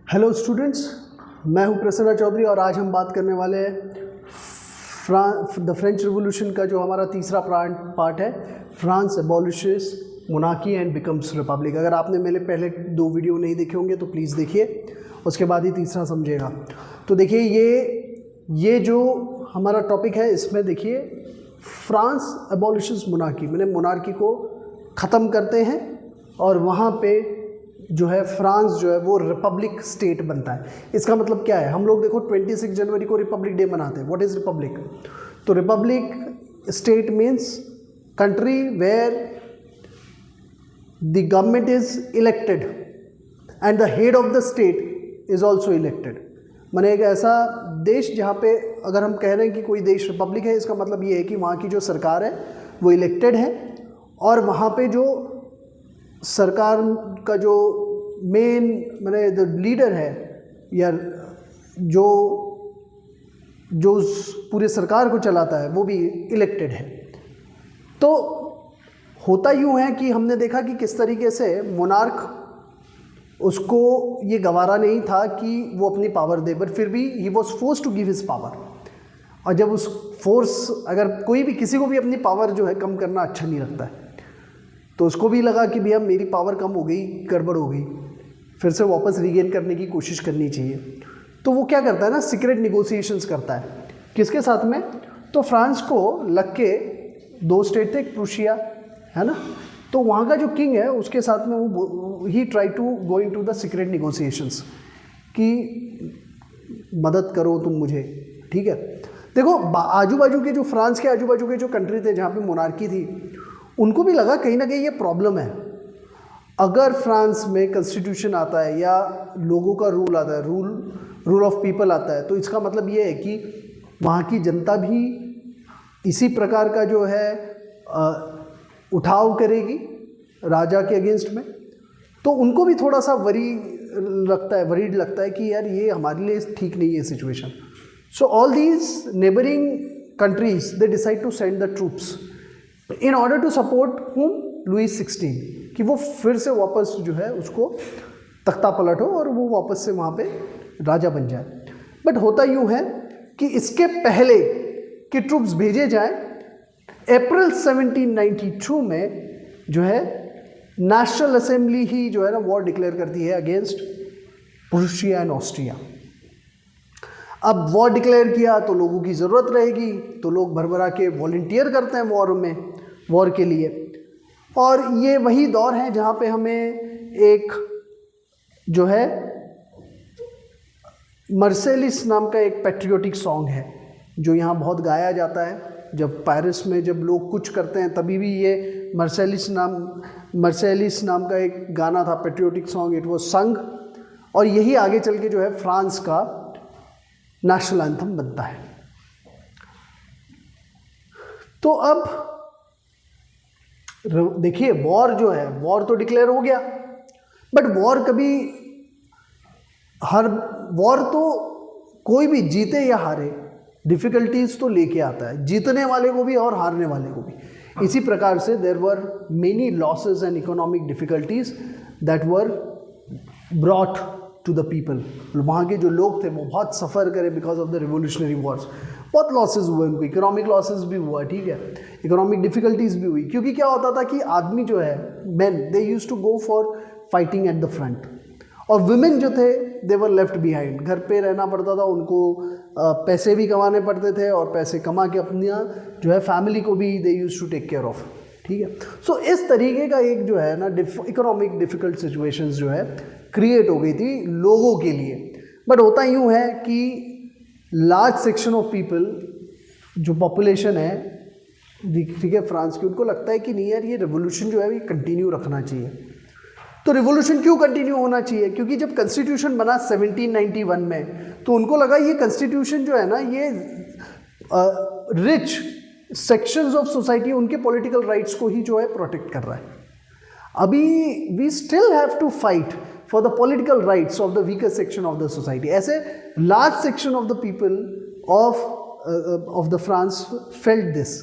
Hello students, मैं हूं प्रसन्न चौधरी और आज हम बात करने वाले हैं द फ्रेंच रिवॉल्यूशन का जो हमारा तीसरा पार्ट है, France abolishes monarchy and becomes republic. अगर आपने मेरे पहले 2 वीडियो नहीं देखे होंगे तो प्लीज़ देखिए, उसके बाद ही तीसरा समझिएगा। तो देखिए ये जो हमारा टॉपिक है, इसमें देखिए फ्रांस एबॉलिशेस मोनार्की, मैंने मोनार्की को ख़त्म करते हैं और वहाँ पे जो है फ्रांस जो है वो रिपब्लिक स्टेट बनता है। इसका मतलब क्या है, हम लोग देखो 26 जनवरी को रिपब्लिक डे मनाते हैं। What is republic? तो republic state means country where the government is elected and the head of the state is also elected. माने एक ऐसा देश जहाँ पे अगर हम कह रहे हैं कि कोई देश रिपब्लिक है, इसका मतलब ये है कि वहाँ की जो सरकार है वो इलेक्टेड है और वहाँ पे जो सरकार का जो मेन मैंने द लीडर है या जो उस पूरे सरकार को चलाता है वो भी इलेक्टेड है। तो होता यूँ है कि हमने देखा कि किस तरीके से मोनार्क उसको ये गवारा नहीं था कि वो अपनी पावर दे, बट फिर भी he was force to give his power. और जब उस फोर्स, अगर कोई भी किसी को भी अपनी पावर जो है कम करना अच्छा नहीं लगता है, तो उसको भी लगा कि भैया मेरी पावर कम हो गई, गड़बड़ हो गई, फिर से वापस रीगेन करने की कोशिश करनी चाहिए। तो वो क्या करता है ना, सीक्रेट निगोशिएशंस करता है। किसके साथ में? तो फ्रांस को लग के 2 स्टेट थे, प्रूशिया है ना, तो वहाँ का जो किंग है उसके साथ में वो he try to go into the secret negotiations कि मदद करो तुम मुझे, ठीक है। देखो आजू बाजू के जो फ्रांस के आजू बाजू के जो कंट्री थे जहाँ पे मोनार्की थी, उनको भी लगा कहीं ना कहीं ये प्रॉब्लम है। अगर फ्रांस में कॉन्स्टिट्यूशन आता है या लोगों का रूल आता है, रूल ऑफ पीपल आता है, तो इसका मतलब ये है कि वहाँ की जनता भी इसी प्रकार का जो है उठाव करेगी राजा के अगेंस्ट में। तो उनको भी थोड़ा सा वरीड लगता है कि यार ये हमारे लिए ठीक नहीं है situation. So all these neighbouring countries they decide to send the troops in order to support whom, Louis 16, कि वो फिर से वापस जो है उसको तख्ता पलट हो और वो वापस से वहाँ पे राजा बन जाए। बट होता यूँ है कि इसके पहले कि ट्रूप्स भेजे जाएं, अप्रैल 1792 में जो है नेशनल असेंबली ही जो है ना वॉर डिक्लेयर करती है अगेंस्ट प्रूशिया एंड ऑस्ट्रिया। अब वॉर डिक्लेयर किया तो लोगों की ज़रूरत रहेगी, तो लोग भरभरा के वॉलंटियर करते हैं वॉर के लिए। और ये वही दौर है जहाँ पे हमें एक जो है मर्सेलिस नाम का एक पैट्रियोटिक सॉन्ग है जो यहाँ बहुत गाया जाता है। जब पेरिस में जब लोग कुछ करते हैं तभी भी ये मर्सेलिस नाम का एक गाना था, पैट्रियोटिक सॉन्ग, इट वाज संग, और यही आगे चल के जो है फ्रांस का नेशनल एंथम बनता है। तो अब देखिए वॉर जो है, वॉर तो डिक्लेयर हो गया, बट वॉर तो कोई भी जीते या हारे डिफिकल्टीज तो लेके आता है, जीतने वाले को भी और हारने वाले को भी। इसी प्रकार से there were many losses and economic difficulties that were brought to the people. वहाँ के जो लोग थे वो बहुत सफ़र करे because of the revolutionary wars. बहुत लॉसेस हुए उनको, इकोनॉमिक लॉसेस भी हुआ, ठीक है, इकोनॉमिक डिफिकल्टीज भी हुई, क्योंकि क्या होता था कि आदमी जो है, men, they used to go for fighting at the front, और वुमेन जो थे दे वर लेफ्ट बिहाइंड। घर पे रहना पड़ता था उनको, पैसे भी कमाने पड़ते थे और पैसे कमा के अपनी जो है फैमिली को भी they used to take care of, ठीक है। सो इस तरीके का एक जो है ना इकोनॉमिक डिफ़िकल्ट सिचुएशंस जो है क्रिएट हो गई थी लोगों के लिए। बट होता यूँ है कि लार्ज सेक्शन ऑफ पीपल, जो पॉपुलेशन है, ठीक है, फ्रांस की, उनको लगता है कि नहीं यार ये रेवोल्यूशन जो है ये कंटिन्यू रखना चाहिए। तो रिवोल्यूशन क्यों कंटिन्यू होना चाहिए? क्योंकि जब कॉन्स्टिट्यूशन बना 1791 में, तो उनको लगा ये कॉन्स्टिट्यूशन जो है ना ये रिच सेक्शंस ऑफ सोसाइटी, उनके पॉलिटिकल राइट्स को ही जो है प्रोटेक्ट कर रहा है। अभी we still have to fight for the political rights of the weaker section of the society. ऐसे large section of the people of the France felt this.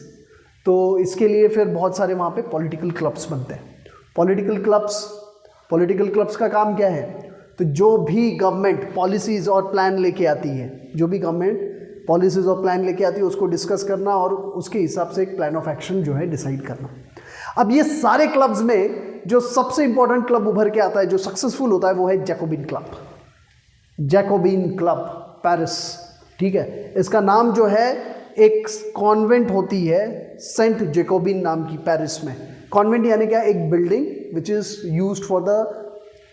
तो इसके लिए फिर बहुत सारे वहाँ पे पॉलिटिकल क्लब्स बनते हैं। पॉलिटिकल क्लब्स का काम क्या है? तो जो भी गवर्नमेंट पॉलिसीज़ और प्लान लेके आती है, जो भी गवर्नमेंट पॉलिसीज़ और प्लान लेके आती है उसको डिस्कस करना और उसके हिसाब से एक प्लान ऑफ एक्शन जो है डिसाइड करना। अब ये सारे क्लब्स में जो सबसे इंपॉर्टेंट क्लब उभर के आता है, जो सक्सेसफुल होता है, वो है Jacobin club. Jacobin club Paris, ठीक है। इसका नाम जो है, एक कॉन्वेंट होती है सेंट जैकोबिन नाम की पेरिस में। कॉन्वेंट यानी क्या, एक building which is used for the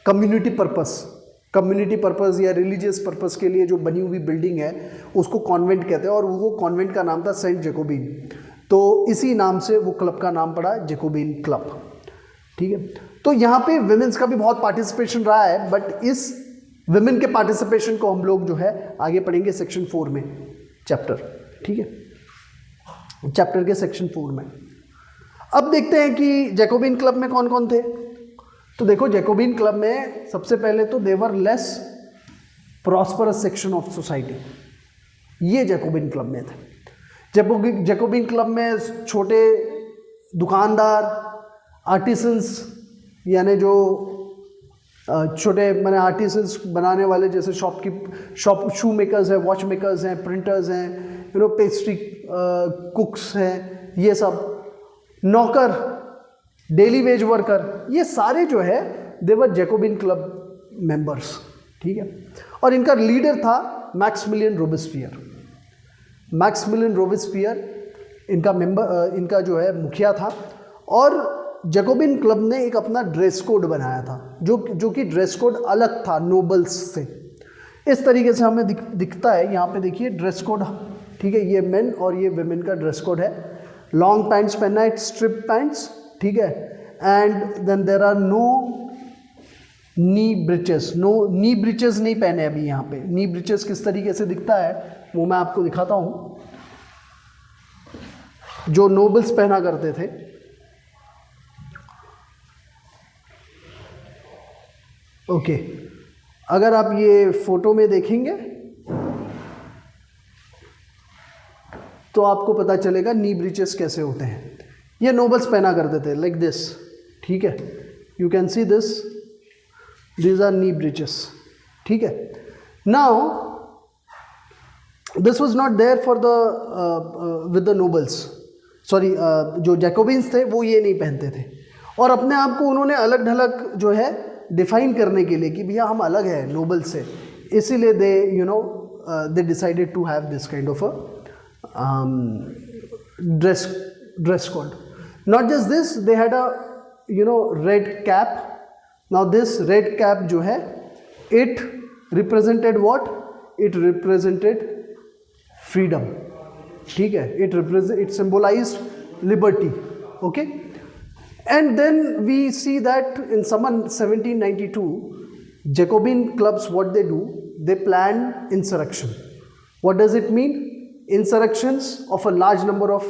community purpose या रिलीजियस पर्पस के लिए जो बनी हुई बिल्डिंग है उसको कॉन्वेंट कहते हैं, और वो कॉन्वेंट का नाम था सेंट जैकोबिन। तो इसी नाम से वो क्लब का नाम पड़ा जैकोबिन क्लब, ठीक है। तो यहाँ पे विमेंस का भी बहुत पार्टिसिपेशन रहा है, बट इस विमेन के पार्टिसिपेशन को हम लोग जो है आगे पढ़ेंगे सेक्शन 4 में, चैप्टर, ठीक है, चैप्टर के सेक्शन 4 में। अब देखते हैं कि जैकोबिन क्लब में कौन कौन थे। तो देखो, जैकोबिन क्लब में सबसे पहले तो they were less prosperous section of society, ये जैकोबिन क्लब में थे। जैकोबिन क्लब में छोटे दुकानदार, आर्टिसंस, यानी जो छोटे मैंने आर्टिसंस बनाने वाले, जैसे शू मेकर्स हैं, वॉच मेकर्स हैं, प्रिंटर्स हैं, पेस्ट्री कुक्स हैं, ये सब, नौकर, डेली वेज वर्कर, ये सारे जो है देवर जैकोबिन क्लब मेंबर्स, ठीक है। और इनका लीडर था मैक्सिमिलियन रोबेस्पियर। मैक्सिमिलियन रोबेस्पियर इनका जो है मुखिया था। और जैकोबिन क्लब ने एक अपना ड्रेस कोड बनाया था, जो कि ड्रेस कोड अलग था नोबल्स से। इस तरीके से हमें दिखता है, यहाँ पे देखिए ड्रेस कोड, ठीक है। ये मेन और ये वेमेन का ड्रेस कोड है। लॉन्ग पैंट्स पहनना है, स्ट्रिप पैंट्स, ठीक है। And then there are no knee breeches, knee breeches नहीं पहने अभी। यहाँ पे नी ब्रिचेस किस तरीके से दिखता है वो मैं आपको दिखाता हूँ, जो नोबल्स पहना करते थे। ओके, अगर आप ये फोटो में देखेंगे तो आपको पता चलेगा नी ब्रिचेस कैसे होते हैं। ये नोबल्स पहना करते थे, लाइक दिस, ठीक है। You can see this, these are knee breeches, ठीक है। Now this was not there for the with the nobles, sorry, जो जैकोबिन्स थे वो ये नहीं पहनते थे। और अपने आप को उन्होंने अलग ढलग जो है डिफाइन करने के लिए कि भैया हम अलग हैं नोबल से, इसीलिए they decided to have this kind of a dress code. Not just this, they had a red cap. Now this red cap जो है, it represented what? It represented freedom, ठीक है। it symbolized liberty, okay. And then we see that in summer 1792 Jacobin clubs, what they do, they plan insurrection. What does it mean? Insurrections of a large number of,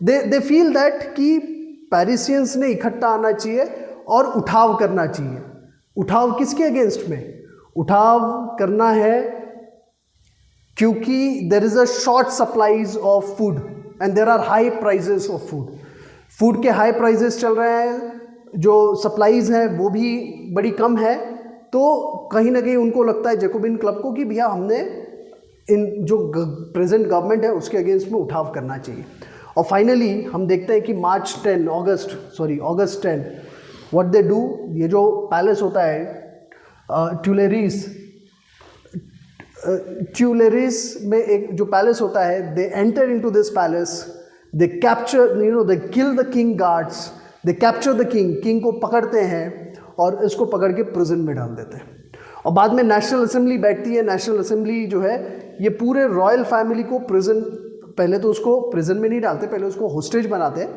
they feel that कि पैरिसियंस ने इकट्ठा आना चाहिए और उठाव करना चाहिए। उठाव किसके अगेंस्ट में? उठाव करना है क्योंकि there is a short supplies of food and there are high prices of food. Food के हाई प्राइजेस चल रहे हैं, जो सप्लाईज हैं वो भी बड़ी कम है। तो कहीं ना कहीं उनको लगता है जैकोबिन क्लब को कि भैया हमने इन जो प्रेजेंट गवर्नमेंट है उसके अगेंस्ट में उठाव करना चाहिए। और फाइनली हम देखते हैं कि अगस्त 10 व्हाट दे डू, ये जो पैलेस होता है ट्यूलेरिस में एक जो पैलेस होता है, they enter into this palace, they capture, they kill the king guards, they capture the king को पकड़ते हैं और इसको पकड़ के प्रिजन में डाल देते हैं। और बाद में नेशनल असेंबली बैठती है। नेशनल असेंबली जो है ये पूरे रॉयल फैमिली को प्रिजन, पहले तो उसको प्रिजन में नहीं डालते, पहले उसको होस्टेज बनाते हैं,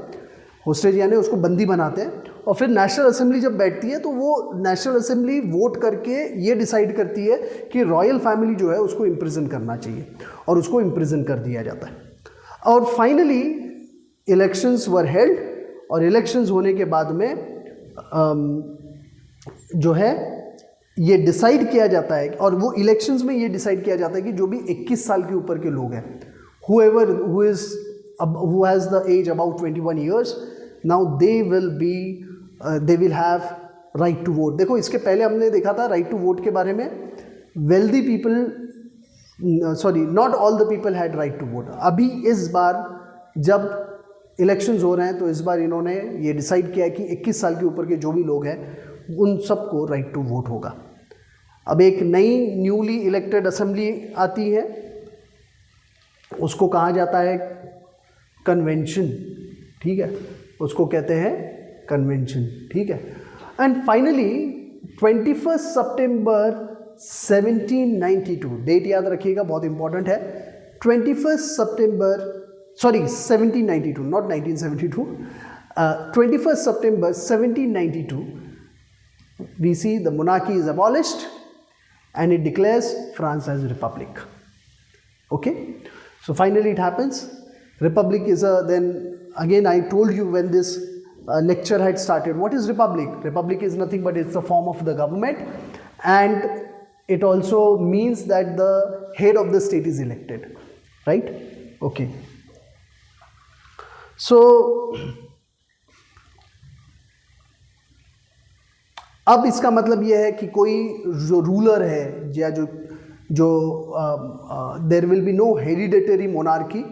होस्टेज यानी उसको बंदी बनाते हैं। और फिर नेशनल असेंबली जब बैठती है तो वो नेशनल असेंबली वोट करके ये डिसाइड करती है कि रॉयल फैमिली जो है उसको इम्प्रिजन करना चाहिए, और उसको इम्प्रिजन कर दिया जाता है। और फाइनली इलेक्शंस वर हेल्ड, और इलेक्शंस होने के बाद में जो है ये डिसाइड किया जाता है, और वो इलेक्शंस में ये डिसाइड किया जाता है कि जो भी 21 साल के ऊपर के लोग हैं, whoever who has the age about 21 years, now they will have right to vote. देखो इसके पहले हमने देखा था राइट टू वोट के बारे में, wealthy people, sorry not all the people had right to vote. अभी इस बार जब इलेक्शंस हो रहे हैं तो इस बार इन्होंने ये डिसाइड किया है कि 21 साल के ऊपर के जो भी लोग हैं उन सबको राइट टू वोट होगा। अब एक नई न्यूली इलेक्टेड असेंबली आती है, उसको कहा जाता है कन्वेंशन, ठीक है, उसको कहते हैं कन्वेंशन, ठीक है। एंड फाइनली 21 सितंबर 1792, डेट याद रखिएगा बहुत इंपॉर्टेंट है, 21 सितंबर, sorry 1792 not 1972, 21 September 1792 we see the monarchy is abolished and it declares France as a republic. Okay, so finally it happens. Republic is a, then again I told you when this lecture had started, what is republic? Republic is nothing but it's a form of the government, and it also means that the head of the state is elected, right? Okay, so अब इसका मतलब ये है कि कोई जो ruler है या जो there will be no hereditary monarchy.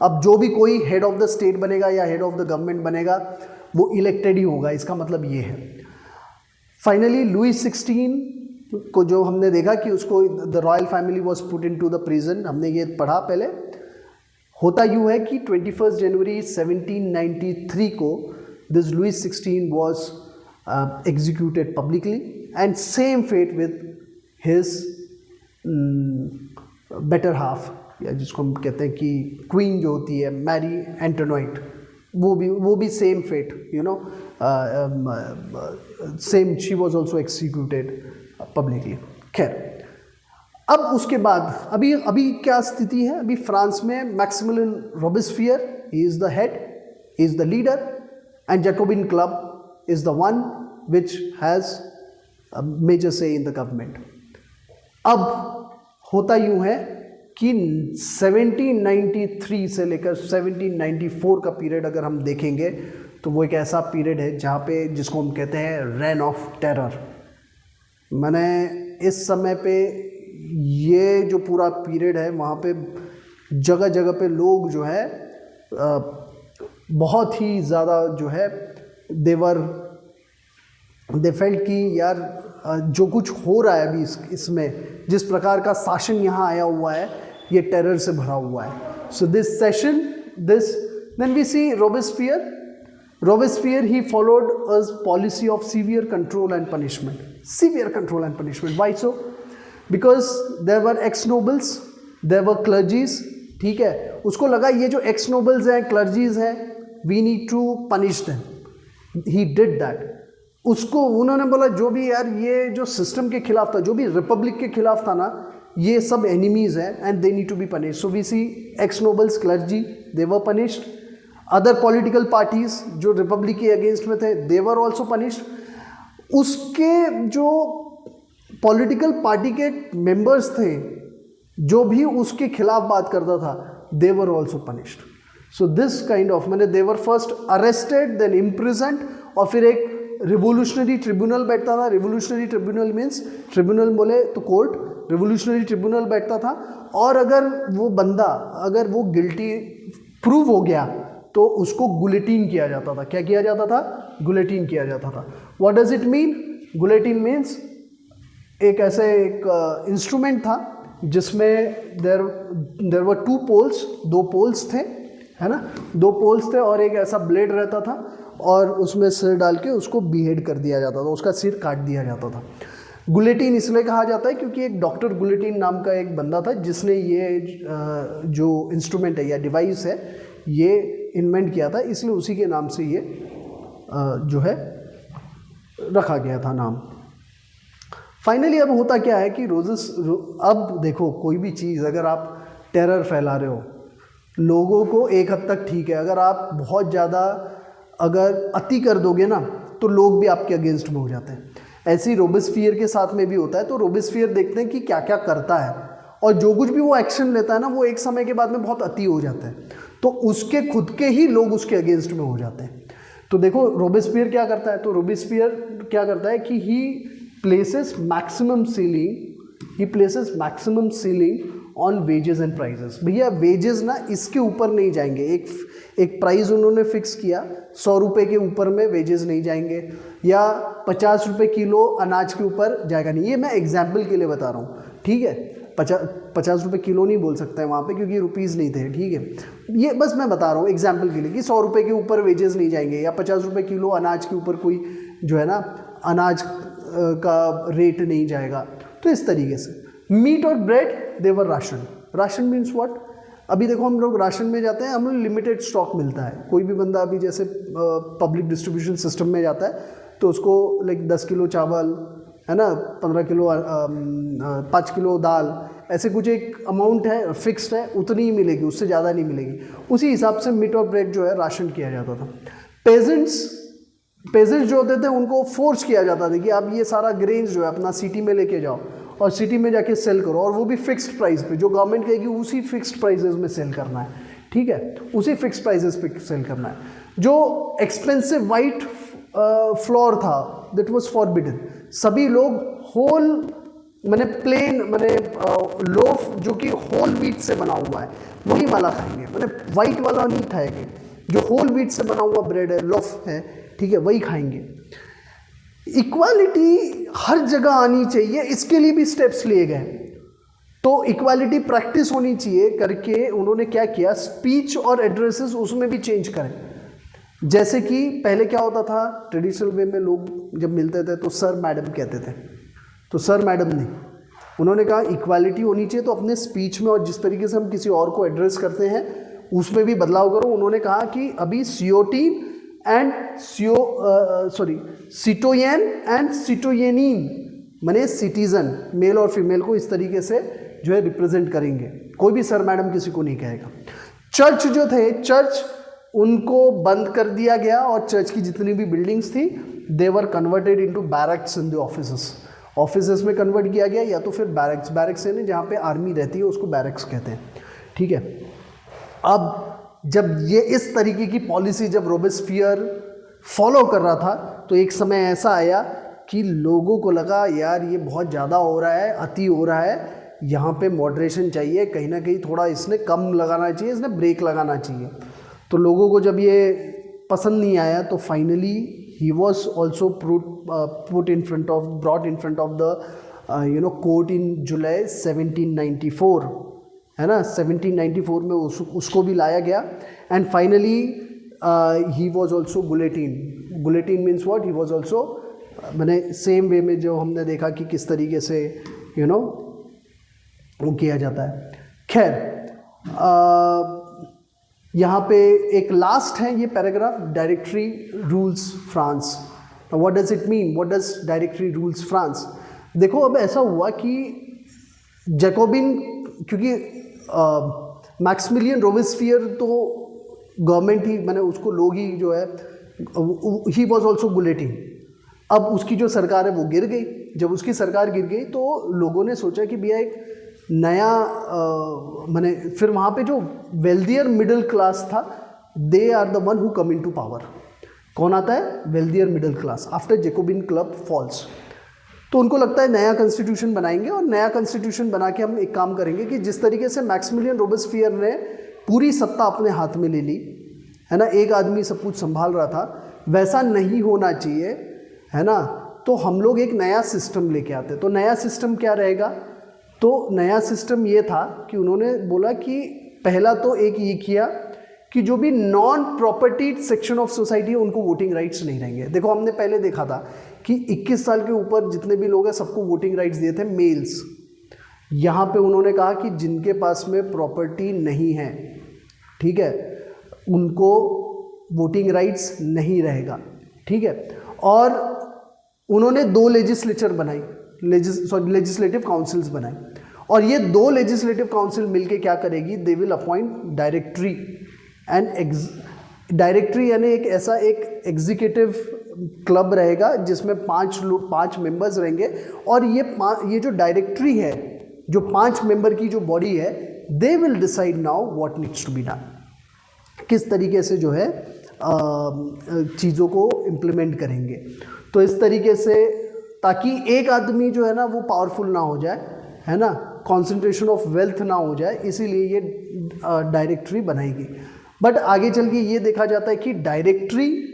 अब जो भी कोई हेड ऑफ द स्टेट बनेगा या हेड ऑफ द गवर्नमेंट बनेगा वो इलेक्टेड ही होगा, इसका मतलब ये है। फाइनली लुई 16 को जो हमने देखा कि उसको the royal family was put into the prison, हमने ये पढ़ा पहले। होता यूँ है कि 21 जनवरी 1793 को this Louis 16 was executed publicly, and same fate with his better half, या जिसको हम कहते हैं कि क्वीन जो होती है मैरी एंटोनाइट, वो भी same fate, you know, same, she was also executed publicly. खैर, अब उसके बाद अभी क्या स्थिति है? अभी फ्रांस में Maximilien Robespierre, he is the head, he is the leader, and Jacobin club is the one which has a major say in the government. अब होता यूँ है कि 1793 से लेकर 1794 का पीरियड अगर हम देखेंगे तो वो एक ऐसा पीरियड है जहाँ पे, जिसको हम कहते हैं रेन ऑफ टेरर। मैंने इस समय पे ये जो पूरा पीरियड है वहाँ पे जगह जगह पे लोग जो है बहुत ही ज़्यादा जो है दे फेल्ट कि यार जो कुछ हो रहा है अभी इसमें, जिस प्रकार का शासन यहाँ आया हुआ है ये टेरर से भरा हुआ है। So this session then we see Robespierre he followed a policy of severe control and punishment. Why so? Because there were ex nobles, there were clergies, ठीक है, उसको लगा ये जो एक्स नोबल्स हैं, क्लर्जीज हैं, we need to punish them. He did that. उसको उन्होंने बोला जो भी यार ये जो सिस्टम के खिलाफ था, जो भी रिपब्लिक के खिलाफ था ना, ये सब एनिमीज हैं and they need to be punished. So we see ex nobles, clergy, they were punished. Other political parties जो रिपब्लिक के अगेंस्ट में थे, दे वर ऑल्सो पनिश्ड। उसके जो पॉलिटिकल पार्टी के मेंबर्स थे जो भी उसके खिलाफ बात करता था, they were also punished. So this kind of, मैंने they were first arrested then imprisoned, और फिर एक रिवोल्यूशनरी ट्रिब्यूनल बैठता था। रिवोल्यूशनरी ट्रिब्यूनल मीन्स, ट्रिब्यूनल बोले तो कोर्ट, रिवोल्यूशनरी ट्रिब्यूनल बैठता था, और अगर वो बंदा अगर वो गिल्टी प्रूव हो गया तो उसको गुलेटिन किया जाता था। क्या किया जाता था? गुलेटिन किया जाता था। What does it mean? Guillotine means एक ऐसे एक इंस्ट्रूमेंट था जिसमें देयर वर टू पोल्स, दो पोल्स थे, है ना, दो पोल्स थे, और एक ऐसा ब्लेड रहता था और उसमें सिर डाल के उसको बीहेड कर दिया जाता था, उसका सिर काट दिया जाता था। गुलेटिन इसलिए कहा जाता है क्योंकि एक डॉक्टर गुलेटिन नाम का एक बंदा था जिसने ये जो इंस्ट्रूमेंट है या डिवाइस है ये इन्वेंट किया था, इसलिए उसी के नाम से ये जो है रखा गया था नाम। फाइनली अब होता क्या है कि अब देखो कोई भी चीज़ अगर आप टेरर फैला रहे हो, लोगों को एक हद तक ठीक है, अगर आप बहुत ज़्यादा अगर अति कर दोगे ना तो लोग भी आपके अगेंस्ट में हो जाते हैं। ऐसे ही रोबेस्पियर के साथ में भी होता है। तो रोबेस्पियर देखते हैं कि क्या क्या करता है, और जो कुछ भी वो एक्शन लेता है ना, वो एक समय के बाद में बहुत अति हो जाता है, तो उसके खुद के ही लोग उसके अगेंस्ट में हो जाते हैं। तो देखो रोबेस्पियर क्या करता है, तो रोबेस्पियर क्या करता है कि he places maximum ceiling on wages and prices. भैया वेजेस ना इसके ऊपर नहीं जाएंगे, एक प्राइस उन्होंने फिक्स किया, 100 रुपये के ऊपर में वेजेस नहीं जाएंगे, या 50 रुपये किलो अनाज के ऊपर जाएगा नहीं। ये मैं एग्जाम्पल के लिए बता रहा हूँ, ठीक है। 50 रुपये किलो नहीं बोल सकता है वहाँ पे क्योंकि रुपीज़ नहीं थे, ठीक है। ये बस मैं बता रहा हूँ एग्जाम्पल के लिए कि 100 रुपये के ऊपर वेजेस नहीं जाएंगे, या 50 रुपये किलो अनाज के ऊपर कोई जो है ना अनाज का रेट नहीं जाएगा। तो इस तरीके से मीट और bread they were ration means what. अभी देखो हम लोग राशन में जाते हैं, हम लोग लिमिटेड स्टॉक मिलता है। कोई भी बंदा अभी जैसे पब्लिक डिस्ट्रीब्यूशन सिस्टम में जाता है तो उसको लाइक 10 किलो चावल है ना, 15 किलो 5 किलो दाल, ऐसे कुछ एक अमाउंट है, फिक्स्ड है, उतनी ही मिलेगी, उससे ज़्यादा नहीं मिलेगी। उसी हिसाब से मीट और ब्रेड जो है राशन किया जाता था। पेजेंट्स जो होते थे उनको फोर्स किया जाता था कि आप ये सारा ग्रेन्स जो है अपना सिटी में लेके जाओ और सिटी में जाके सेल करो, और वो भी फिक्स्ड प्राइस पे, जो गवर्नमेंट कहेगी उसी फिक्स्ड प्राइसेस में सेल करना है, ठीक है, उसी फिक्स्ड प्राइसेस पे सेल करना है। जो एक्सपेंसिव वाइट फ्लोर था दैट वाज फॉरबिडन। सभी लोग होल मैंने प्लेन मैंने लोफ जो कि होल व्हीट से बना हुआ है वही वाला खाएंगे, मैंने वाइट वाला नहीं खाएंगे। जो होल व्हीट से बना हुआ ब्रेड है, लोफ है, ठीक है, वही खाएंगे। इक्वालिटी हर जगह आनी चाहिए, इसके लिए भी स्टेप्स लिए गए। तो इक्वालिटी प्रैक्टिस होनी चाहिए करके उन्होंने क्या किया, स्पीच और एड्रेसेस उसमें भी चेंज करें। जैसे कि पहले क्या होता था, ट्रेडिशनल वे में लोग जब मिलते थे तो सर मैडम कहते थे, तो सर मैडम नहीं, उन्होंने कहा इक्वालिटी होनी चाहिए, तो अपने स्पीच में और जिस तरीके से हम किसी और को एड्रेस करते हैं उसमें भी बदलाव करो। उन्होंने कहा कि अभी सियोटीन एंड सिटोयन एंड सिटोयनिन माने सिटीजन, मेल और फीमेल को इस तरीके से जो है रिप्रेजेंट करेंगे। कोई भी सर मैडम किसी को नहीं कहेगा। चर्च जो थे, चर्च उनको बंद कर दिया गया और चर्च की जितनी भी बिल्डिंग्स थी they were converted into barracks in the offices में कन्वर्ट किया गया, या तो फिर बैरक्स है ना जहाँ पे आर्मी रहती है उसको बैरक्स कहते हैं, ठीक है। अब जब ये इस तरीके की पॉलिसी जब रोबेस्पियर फॉलो कर रहा था तो एक समय ऐसा आया कि लोगों को लगा यार ये बहुत ज़्यादा हो रहा है, अति हो रहा है, यहाँ पे मॉडरेशन चाहिए, कहीं ना कहीं थोड़ा इसने कम लगाना चाहिए, इसने ब्रेक लगाना चाहिए। तो लोगों को जब ये पसंद नहीं आया तो finally he was also brought in front of the court in July 1794, है ना, 1794 में उसको भी लाया गया। And finally he was also guillotine means what, he was also मैंने सेम वे में जो हमने देखा कि किस तरीके से वो किया जाता है। खैर यहाँ पे एक लास्ट है ये paragraph, directory rules France. What does it mean, what does directory rules France. देखो अब ऐसा हुआ कि जैकोबिन, क्योंकि मैक्सिमिलियन रोबेस्पियर तो गवर्नमेंट ही मैंने उसको लोग ही जो है, ही वॉज ऑल्सो बुलेटिन। अब उसकी जो सरकार है वो गिर गई। जब उसकी सरकार गिर गई तो लोगों ने सोचा कि भैया एक नया मैंने फिर वहाँ पे जो वेल्दियर मिडिल क्लास था, they are the one who come into power. कौन आता है, wealthier middle class after Jacobin club falls. तो उनको लगता है नया कॉन्स्टिट्यूशन बनाएंगे, और नया कॉन्स्टिट्यूशन बना के हम एक काम करेंगे कि जिस तरीके से मैक्सिमिलियन रोबेस्पियर ने पूरी सत्ता अपने हाथ में ले ली है ना, एक आदमी सब कुछ संभाल रहा था, वैसा नहीं होना चाहिए, है ना। तो हम लोग एक नया सिस्टम लेके आते। तो नया सिस्टम क्या रहेगा, तो नया सिस्टम ये था कि उन्होंने बोला कि पहला तो एक ये किया कि जो भी non property section of society है उनको वोटिंग राइट्स नहीं रहेंगे। देखो हमने पहले देखा था कि 21 साल के ऊपर जितने भी लोग हैं सबको वोटिंग राइट्स दिए थे, मेल्स। यहाँ पे उन्होंने कहा कि जिनके पास में प्रॉपर्टी नहीं है, ठीक है, उनको वोटिंग राइट्स नहीं रहेगा, ठीक है। और उन्होंने 2 लेजिस्लेचर बनाई, लेजिस्लेटिव काउंसिल्स बनाई, और ये 2 लेजिस्लेटिव काउंसिल मिलके क्या करेगी, they will appoint directory and directory, यानी एक ऐसा एक एग्जीक्यूटिव क्लब रहेगा जिसमें 5 मेंबर्स रहेंगे। और ये जो डायरेक्टरी है, जो 5 मेंबर की जो बॉडी है, they will decide now what needs to be done, किस तरीके से जो है चीज़ों को इम्प्लीमेंट करेंगे। तो इस तरीके से, ताकि एक आदमी जो है ना वो पावरफुल ना हो जाए, है ना, कॉन्सेंट्रेशन ऑफ वेल्थ ना हो जाए, इसीलिए ये डायरेक्टरी बनाएगी। बट आगे चल के ये देखा जाता है कि डायरेक्टरी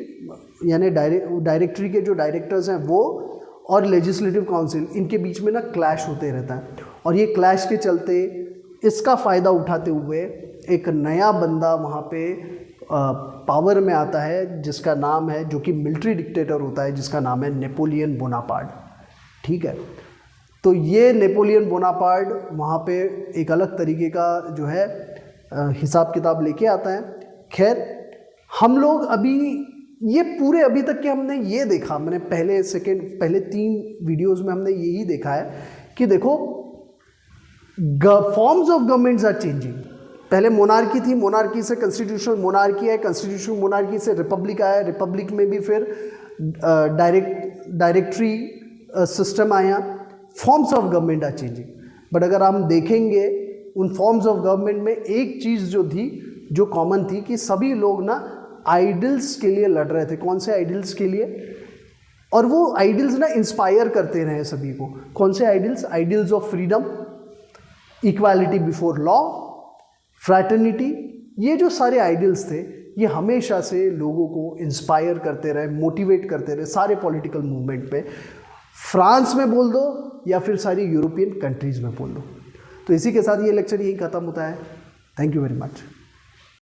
यानी डायरेक्टरी के जो डायरेक्टर्स हैं वो और लेजिस्लेटिव काउंसिल, इनके बीच में ना क्लैश होते रहता है, और ये क्लैश के चलते इसका फ़ायदा उठाते हुए एक नया बंदा वहाँ पे पावर में आता है, जिसका नाम है, जो कि मिलिट्री डिक्टेटर होता है, जिसका नाम है नेपोलियन बोनापार्ट। ठीक है, तो ये नेपोलियन बोनापार्ट वहाँ पे एक अलग तरीके का जो है हिसाब किताब लेके आता है। खैर, हम लोग अभी ये पूरे अभी तक के हमने ये देखा, मैंने पहले 3 वीडियोज़ में हमने यही देखा है कि देखो forms of governments are changing. पहले मोनार्की थी, मोनार्की से कॉन्स्टिट्यूशनल मोनार्की है, कॉन्स्टिट्यूशनल मोनार्की से रिपब्लिक आया, रिपब्लिक में भी फिर डायरेक्टरी सिस्टम आया। Forms of government are changing, but अगर हम देखेंगे उन फॉर्म्स ऑफ गवर्नमेंट में एक चीज़ जो थी, जो कॉमन थी, कि सभी लोग ना आइडल्स के लिए लड़ रहे थे। कौन से आइडल्स के लिए? और वो आइडल्स ना इंस्पायर करते रहे सभी को। कौन से idols? Idols of freedom, equality before law, fraternity. ये जो सारे आइडल्स थे, ये हमेशा से लोगों को इंस्पायर करते रहे, मोटिवेट करते रहे सारे पॉलिटिकल मूवमेंट पे। फ्रांस में बोल दो या फिर सारी यूरोपियन कंट्रीज़ में बोल दो। तो इसी के साथ ये लेक्चर यही ख़त्म होता है। Thank you very much.